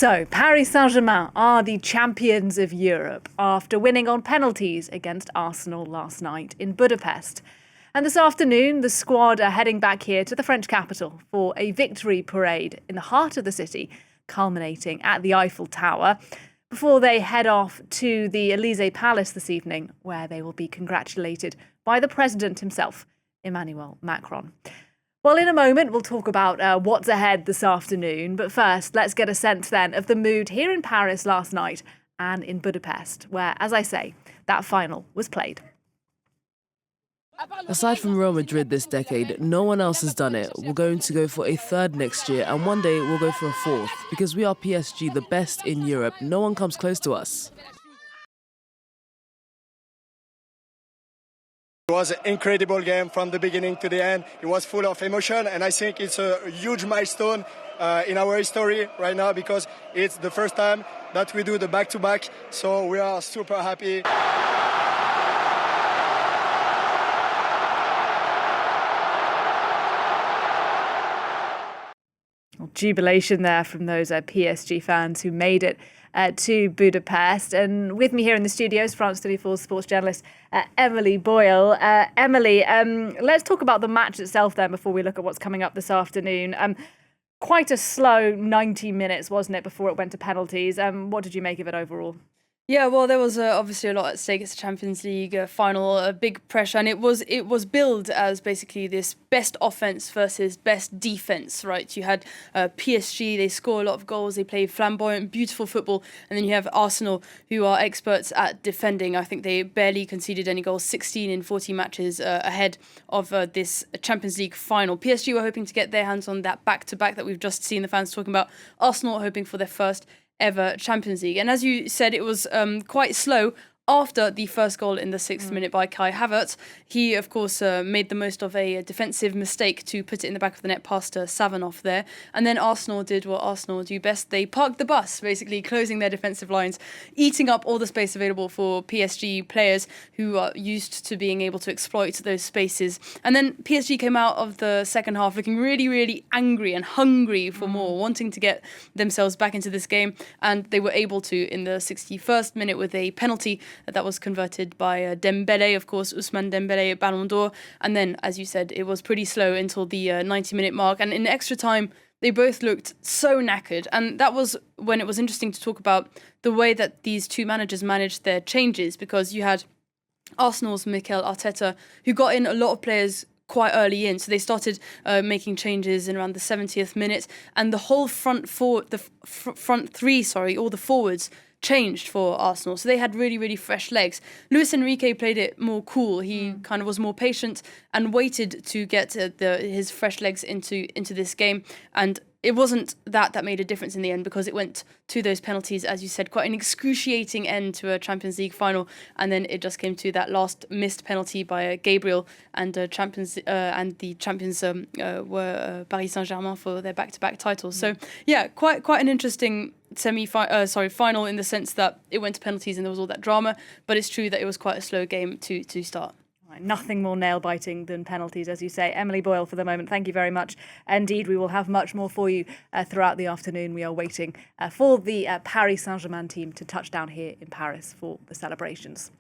So, Paris Saint-Germain are the champions of Europe after winning on penalties against Arsenal last night in Budapest. And this afternoon, the squad are heading back here to the French capital for a victory parade in the heart of the city, culminating at the Eiffel Tower, before they head off to the Élysée Palace this evening, where they will be congratulated by the president himself, Emmanuel Macron. Well, in a moment, we'll talk about what's ahead this afternoon. But first, let's get a sense then of the mood here in Paris last night and in Budapest, where, as I say, that final was played. Aside from Real Madrid this decade, no one else has done it. We're going to go for a third next year, and one day we'll go for a fourth. Because we are PSG, the best in Europe. No one comes close to us. It was an incredible game from the beginning to the end. It was full of emotion, and I think it's a huge milestone in our history right now because it's the first time that we do the back-to-back. So we are super happy. Jubilation there from those PSG fans who made it to Budapest. And with me here in the studios, France 24 sports journalist Emily Boyle. Emily, let's talk about the match itself then before we look at what's coming up this afternoon. Quite a slow 90 minutes, wasn't it, before it went to penalties? What did you make of it overall? Yeah, well, there was obviously a lot at stake. It's a Champions League final, a big pressure, and it was billed as basically this best offense versus best defense, right? You had PSG, they score a lot of goals, they play flamboyant, beautiful football, and then you have Arsenal, who are experts at defending. I think they barely conceded any goals, 16 in 40 matches ahead of this Champions League final. PSG were hoping to get their hands on that back-to-back that we've just seen the fans talking about. Arsenal hoping for their first ever Champions League. And as you said, it was quite slow after the first goal in the 6th minute by Kai Havertz. He, of course, made the most of a defensive mistake to put it in the back of the net past Savanoff there. And then Arsenal did what Arsenal do best. They parked the bus, basically closing their defensive lines, eating up all the space available for PSG players who are used to being able to exploit those spaces. And then PSG came out of the second half looking really, really angry and hungry for more, wanting to get themselves back into this game. And they were able to in the 61st minute with a penalty that was converted by Dembele, of course, Ousmane Dembele, Ballon d'Or. And then, as you said, it was pretty slow until the 90-minute mark. And in extra time, they both looked so knackered. And that was when it was interesting to talk about the way that these two managers managed their changes, because you had Arsenal's Mikel Arteta, who got in a lot of players quite early in. So they started making changes in around the 70th minute. And the whole front three, all the forwards, changed for Arsenal. So they had really, really fresh legs. Luis Enrique played it more cool. He kind of was more patient and waited to get his fresh legs into this game. And it wasn't that made a difference in the end, because it went to those penalties, as you said, quite an excruciating end to a Champions League final. And then it just came to that last missed penalty by Gabriel, and the champions were Paris Saint-Germain for their back-to-back titles. So yeah, quite an interesting final in the sense that it went to penalties and there was all that drama. But it's true that it was quite a slow game to start. Nothing more nail-biting than penalties, as you say. Emily Boyle, for the moment, thank you very much. Indeed, we will have much more for you throughout the afternoon. We are waiting for the Paris Saint-Germain team to touch down here in Paris for the celebrations.